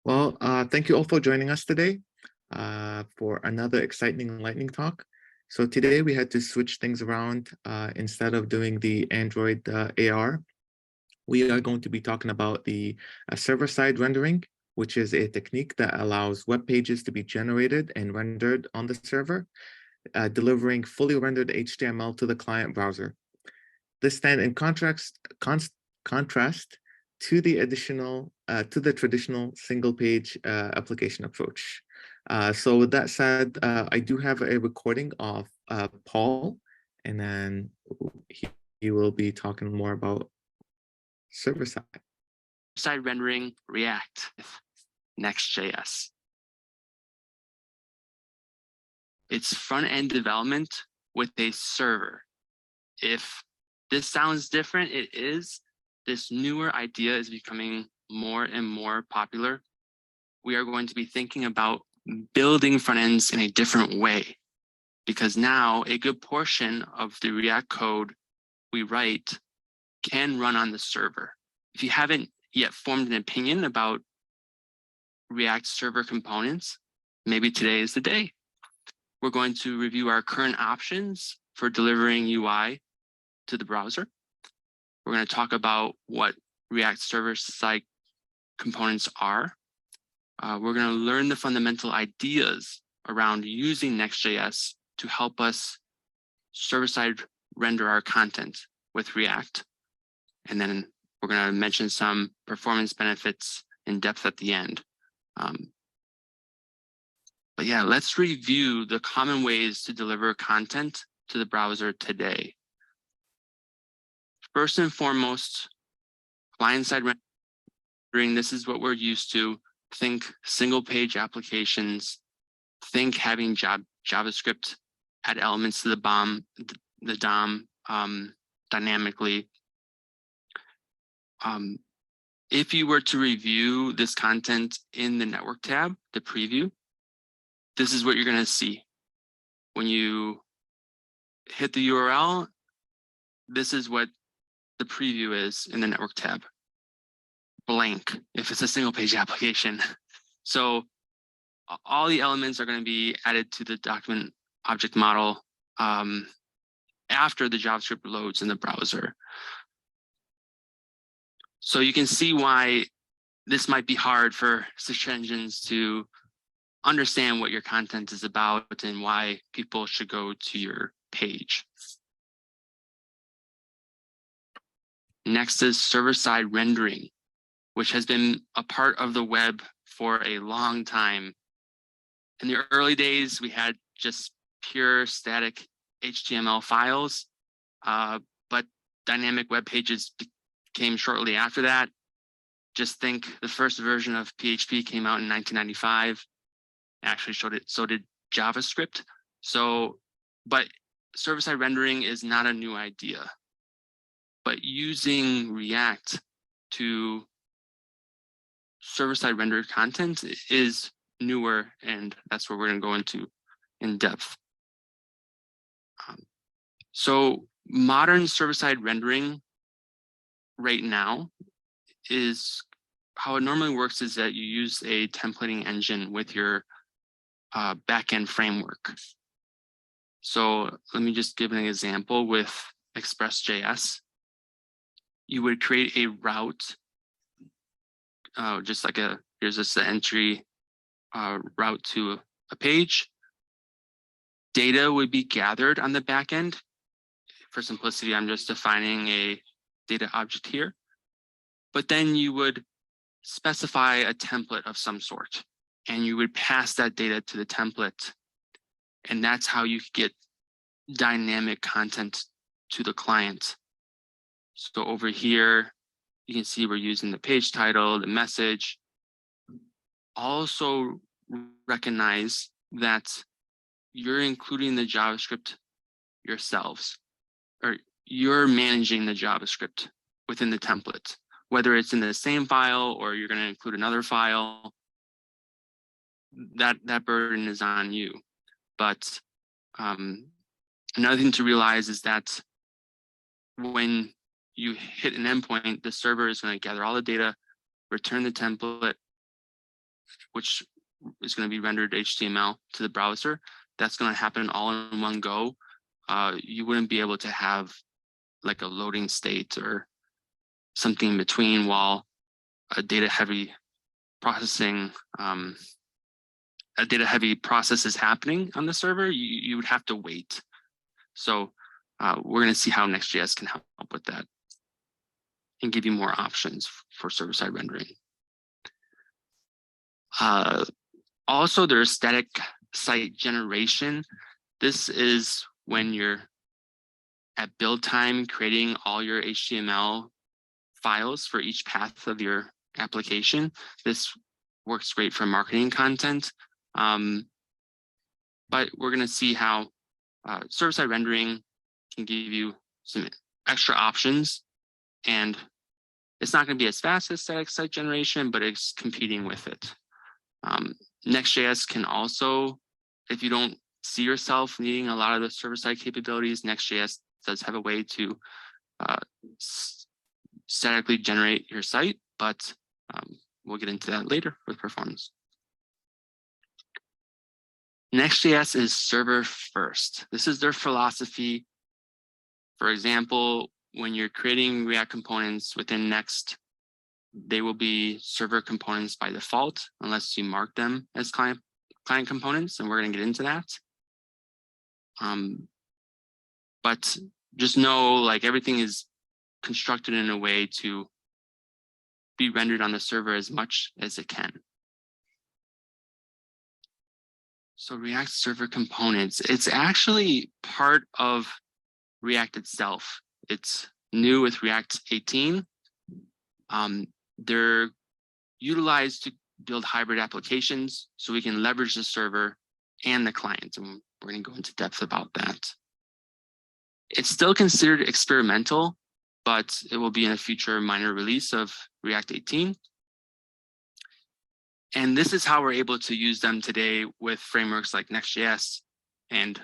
Thank you all for joining us today for another exciting lightning talk. So today we had to switch things around. Instead of doing the Android AR, we are going to be talking about the server-side rendering, which is a technique that allows web pages to be generated and rendered on the server, delivering fully rendered HTML to the client browser. This stands in contrast to the traditional single-page application approach. So with that said, I do have a recording of Paul, and then he will be talking more about server-side. Side rendering React with Next.js. It's front-end development with a server. If this sounds different, it is. This newer idea is becoming more and more popular. We are going to be thinking about building front ends in a different way, because now a good portion of the React code we write can run on the server. If you haven't yet formed an opinion about React server components, maybe today is the day. We're going to review our current options for delivering UI to the browser. We're going to talk about what React server-side components are. We're going to learn the fundamental ideas around using Next.js to help us server-side render our content with React. And then we're going to mention some performance benefits in depth at the end. But yeah, let's review the common ways to deliver content to the browser today. First and foremost, client-side rendering. This is what we're used to. Think single-page applications. Think having JavaScript add elements to the DOM dynamically. If you were to review this content in the network tab, the preview, this is what you're going to see. When you hit the URL, this is what the preview is in the network tab. Blank, if it's a single page application. So all the elements are going to be added to the document object model after the JavaScript loads in the browser. So you can see why this might be hard for search engines to understand what your content is about and why people should go to your page. Next is server-side rendering, which has been a part of the web for a long time. In the early days, we had just pure static HTML files, but dynamic web pages came shortly after that. Just think the first version of PHP came out in 1995. Actually, so did JavaScript. But server-side rendering is not a new idea. But using React to server-side rendered content is newer, and that's what we're going to go into in depth. So modern server-side rendering right now is how it normally works is that you use a templating engine with your backend framework. So let me just give an example with Express.js. You would create a route, just like here's just the entry route to a page. Data would be gathered on the backend. For simplicity, I'm just defining a data object here. But then you would specify a template of some sort, and you would pass that data to the template. And that's how you get dynamic content to the client. So over here, you can see we're using the page title, the message. Also recognize that you're including the JavaScript yourselves, or you're managing the JavaScript within the template, whether it's in the same file or you're going to include another file. That burden is on you. But another thing to realize is that when you hit an endpoint, the server is going to gather all the data, return the template, which is going to be rendered HTML to the browser. That's going to happen all in one go. You wouldn't be able to have like a loading state or something in between while a data-heavy processing, a data-heavy process is happening on the server. You would have to wait. So we're going to see how Next.js can help with that and give you more options for server-side rendering. Also, there's static site generation. This is when you're at build time creating all your HTML files for each path of your application. This works great for marketing content. But we're going to see how server-side rendering can give you some extra options, and it's not going to be as fast as static site generation, but it's competing with it. Next.js can also, if you don't see yourself needing a lot of the server-side capabilities, Next.js does have a way to statically generate your site, but we'll get into that later with performance. Next.js is server first. This is their philosophy. For example, when you're creating React components within Next, they will be server components by default, unless you mark them as client components, and we're going to get into that. But just know, like, everything is constructed in a way to be rendered on the server as much as it can. So React server components, it's actually part of React itself. It's new with React 18. They're utilized to build hybrid applications so we can leverage the server and the client. And we're going to go into depth about that. It's still considered experimental, but it will be in a future minor release of React 18. And this is how we're able to use them today with frameworks like Next.js and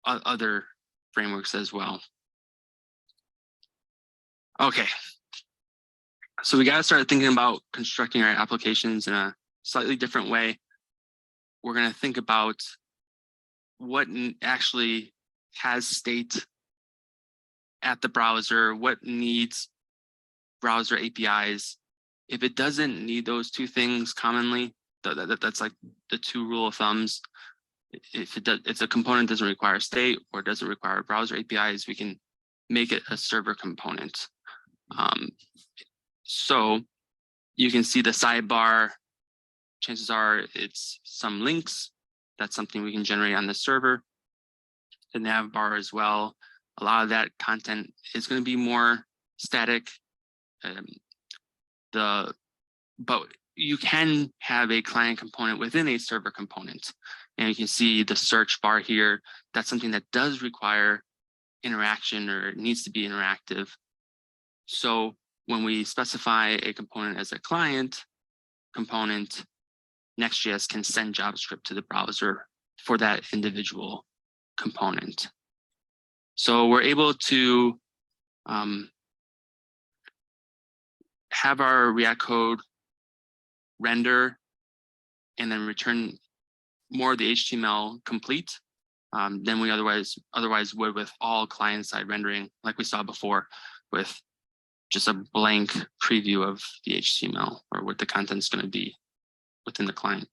other frameworks as well. Okay, so we got to start thinking about constructing our applications in a slightly different way. We're going to think about what actually has state at the browser, what needs browser APIs. If it doesn't need those two things commonly, that's like the two rule of thumbs. If a component doesn't require state or doesn't require browser APIs, we can make it a server component. So you can see the sidebar. Chances are it's some links. That's something we can generate on the server. The nav bar as well. A lot of that content is going to be more static. But you can have a client component within a server component. And you can see the search bar here. That's something that does require interaction, or it needs to be interactive. So when we specify a component as a client component, Next.js can send JavaScript to the browser for that individual component. So we're able to have our React code render and then return more of the HTML complete than we otherwise would with all client-side rendering, like we saw before, with just a blank preview of the HTML or what the content's going to be within the client.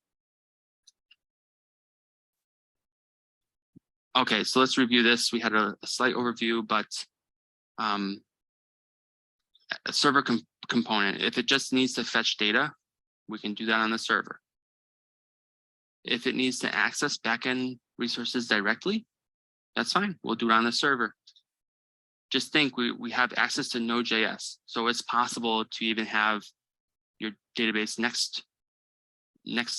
Okay, so let's review this. We had a slight overview, but a server component, if it just needs to fetch data, we can do that on the server. If it needs to access backend resources directly, that's fine. We'll do it on the server. Just think we have access to Node.js, so it's possible to even have your database next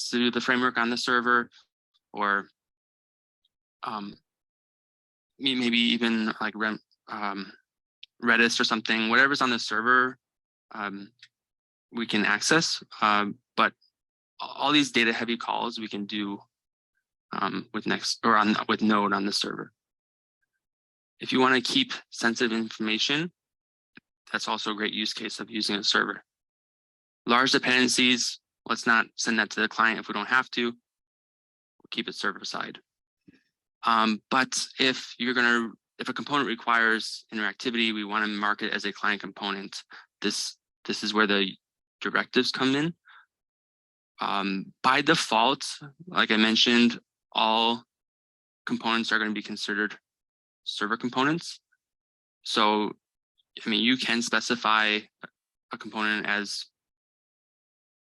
to the framework on the server, or maybe even like Redis or something. Whatever's on the server, we can access. But all these data-heavy calls we can do with Node on the server. If you want to keep sensitive information, that's also a great use case of using a server. Large dependencies, let's not send that to the client if we don't have to. We'll keep it server side. But if a component requires interactivity, we want to mark it as a client component. This is where the directives come in. By default, like I mentioned, all components are going to be considered server components. So, I mean, you can specify a component as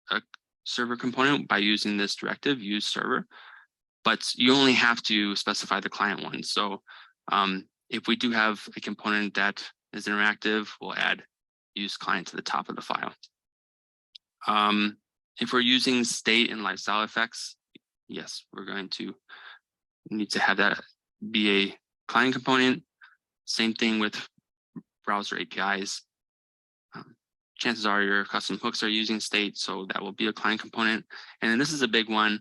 a server component by using this directive, use server, but you only have to specify the client one. So if we do have a component that is interactive, we'll add use client to the top of the file. If we're using state and lifestyle effects, yes, we're going to need to have that be a client component. Same thing with browser APIs. Chances are your custom hooks are using state, so that will be a client component. And then this is a big one.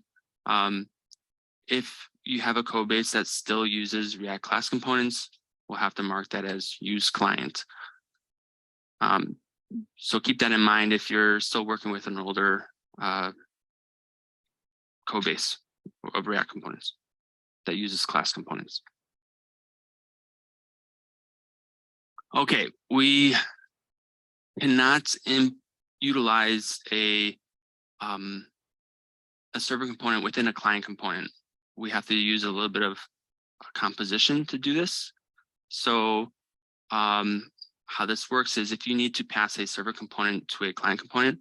If you have a code base that still uses React class components, we'll have to mark that as use client. So keep that in mind if you're still working with an older code base of React components that uses class components. Okay, we cannot utilize a server component within a client component. We have to use a little bit of composition to do this. So how this works is if you need to pass a server component to a client component,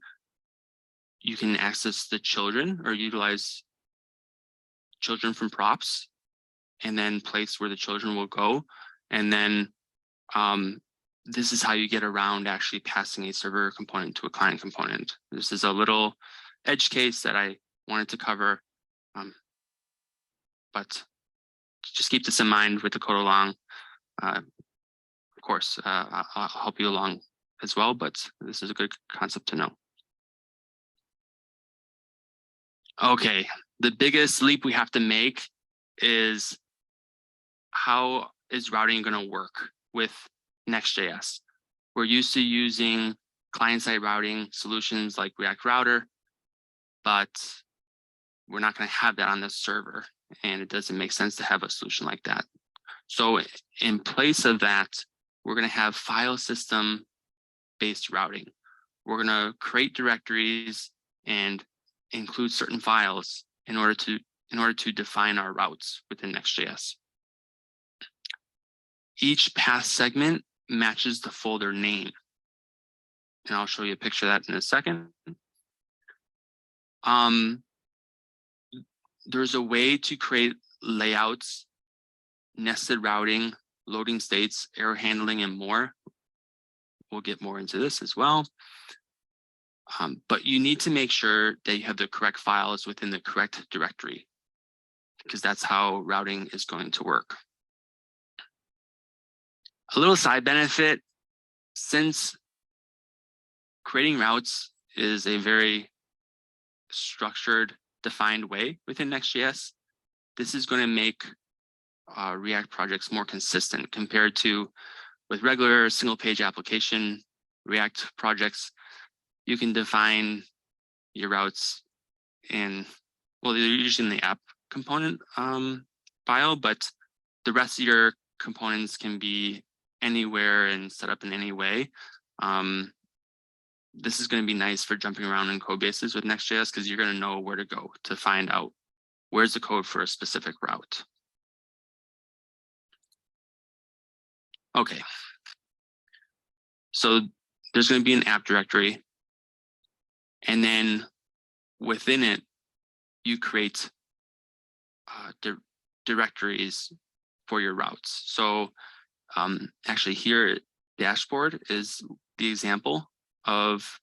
you can access the children or utilize children from props and then place where the children will go. And then this is how you get around actually passing a server component to a client component. This is a little edge case that I wanted to cover, but just keep this in mind with the code along. Of course, I'll help you along as well, but this is a good concept to know. Okay, the biggest leap we have to make is how is routing going to work with Next.js? We're used to using client-side routing solutions like React Router, but we're not going to have that on the server, and it doesn't make sense to have a solution like that. So in place of that, we're going to have file system-based routing. We're going to create directories and include certain files in order to define our routes within Next.js. Each path segment matches the folder name. And I'll show you a picture of that in a second. There's a way to create layouts, nested routing, loading states, error handling, and more. We'll get more into this as well. But you need to make sure that you have the correct files within the correct directory, because that's how routing is going to work. A little side benefit, since creating routes is a very structured, defined way within Next.js, this is going to make React projects more consistent compared to with regular single page application React projects. You can define your routes in, well, they're usually in the app component file, but the rest of your components can be anywhere and set up in any way. This is going to be nice for jumping around in code bases with Next.js because you're going to know where to go to find out where's the code for a specific route. Okay. So there's going to be an app directory. And then within it, you create directories for your routes. So actually here, dashboard is the example of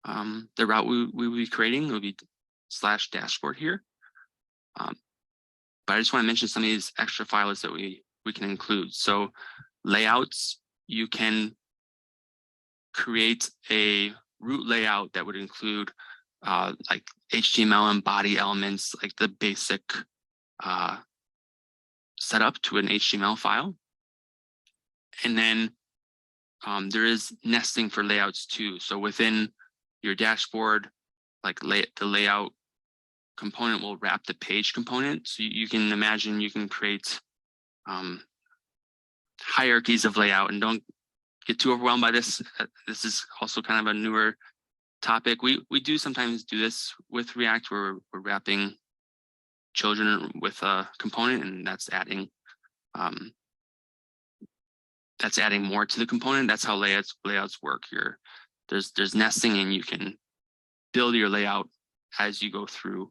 the route we will be creating. It will be /dashboard here. But I just want to mention some of these extra files that we can include. So layouts, you can create a route layout that would include like HTML and body elements, like the basic setup to an HTML file. And then there is nesting for layouts too. So within your dashboard, the layout component will wrap the page component. So you can imagine you can create hierarchies of layout, and don't get too overwhelmed by this. This is also kind of a newer topic. We do sometimes do this with React, where we're wrapping children with a component, and that's adding more to the component. That's how layouts work. There's nesting, and you can build your layout as you go through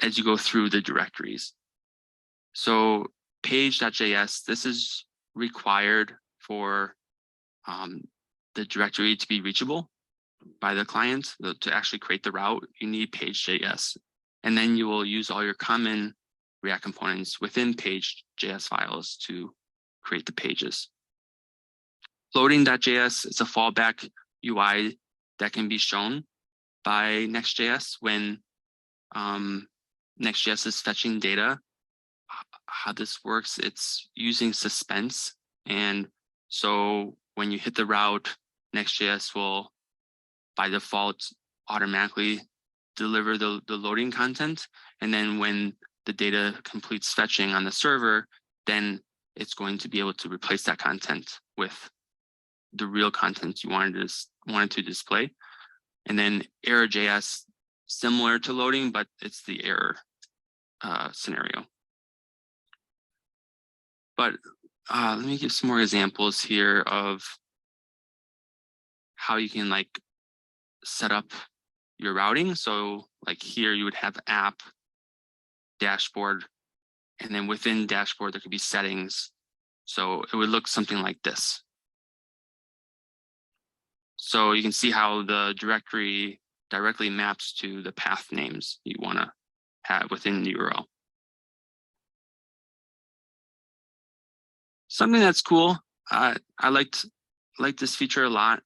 the directories. So page.js, this is required for the directory to be reachable by the client. To actually create the route, you need page.js. And then you will use all your common React components within page.js files to create the pages. Loading.js is a fallback UI that can be shown by Next.js when Next.js is fetching data. How this works, it's using suspense. And so when you hit the route, Next.js will, by default, automatically deliver the loading content. And then when the data completes fetching on the server, then it's going to be able to replace that content with the real content you wanted to display. And then error.js, similar to loading, but it's the error scenario. But let me give some more examples here of how you can set up your routing. So here you would have app, dashboard, and then within dashboard there could be settings. So it would look something like this. So you can see how the directory directly maps to the path names you want to have within the URL. Something that's cool, I like this feature a lot.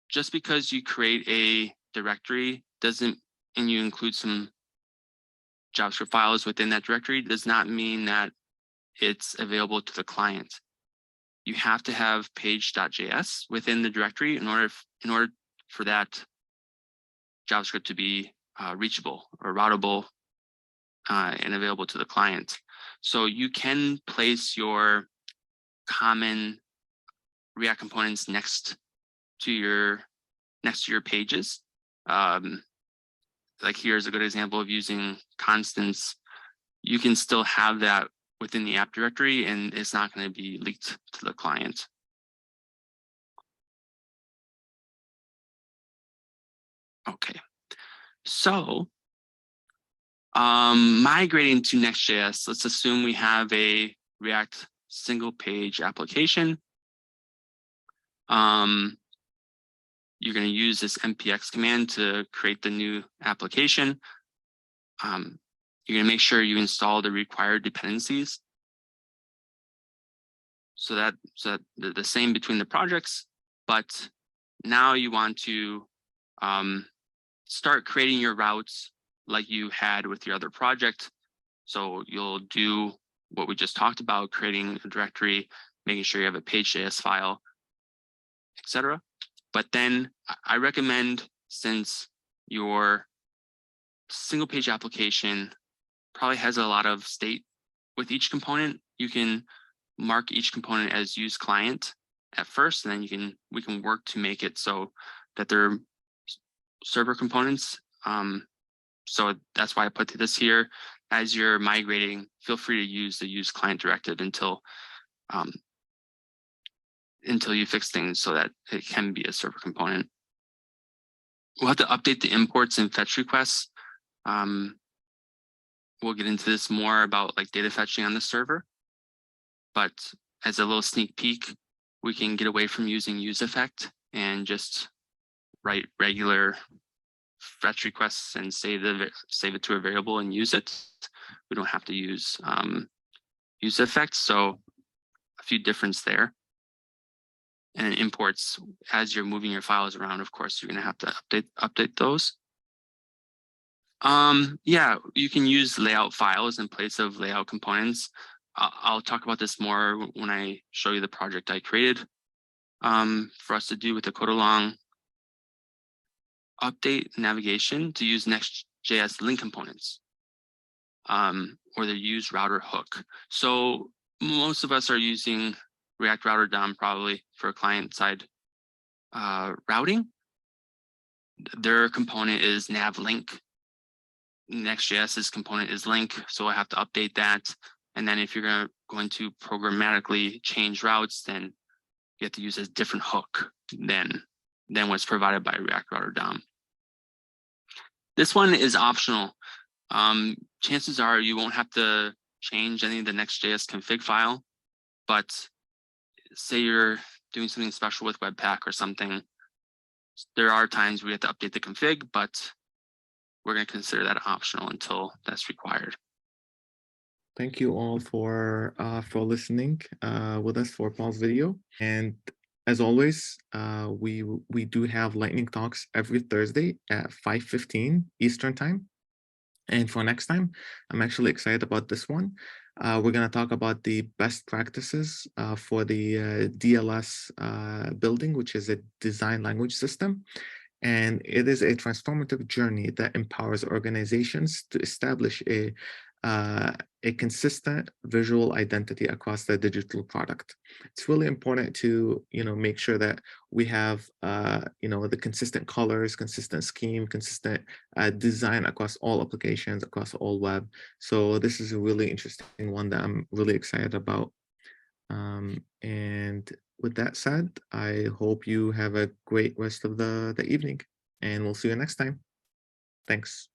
Just because you create a directory and you include some JavaScript files within that directory does not mean that it's available to the client. You have to have page.js within the directory in order for that JavaScript to be reachable or routable and available to the client. So you can place your common React components next to your pages. Here's a good example of using constants. You can still have that within the app directory, and it's not going to be leaked to the client. Okay, so migrating to Next.js, let's assume we have a React single page application. You're going to use this npx command to create the new application. You're going to make sure you install the required dependencies. So that they're the same between the projects, but now you want to start creating your routes like you had with your other project. So you'll do what we just talked about, creating a directory, making sure you have a page.js file, etc. But then I recommend, since your single page application probably has a lot of state with each component, you can mark each component as use client at first, and then we can work to make it so that they're server components. So that's why I put this here. As you're migrating, feel free to use the use client directive until you fix things so that it can be a server component. We'll have to update the imports and fetch requests. We'll get into this more about data fetching on the server. But as a little sneak peek, we can get away from using use effect and just write regular fetch requests and save it to a variable and use it. We don't have to use use effect. So a few differences there. And then imports, as you're moving your files around, of course, you're going to have to update those. Yeah, you can use layout files in place of layout components. I'll talk about this more when I show you the project I created for us to do with the code along. update navigation to use Next.js link components, or the use router hook. So most of us are using React Router DOM probably for client-side routing. Their component is nav link. Next.js's component is link, so I have to update that. And then if you're going to programmatically change routes, then you have to use a different hook than what's provided by React Router DOM. This one is optional. Chances are you won't have to change any of the Next.js config file, but say you're doing something special with Webpack or something, there are times we have to update the config, but we're going to consider that optional until that's required. Thank you all for listening with us for Paul's video. And as always, we do have lightning talks every Thursday at 5:15 Eastern time. And for next time, I'm actually excited about this one. We're going to talk about the best practices for the DLS building, which is a design language system. And it is a transformative journey that empowers organizations to establish a consistent visual identity across the digital product. It's really important to make sure that we have the consistent colors, consistent scheme, consistent design across all applications, across all web. So this is a really interesting one that I'm really excited about. And with that said, I hope you have a great rest of the evening, and we'll see you next time. Thanks.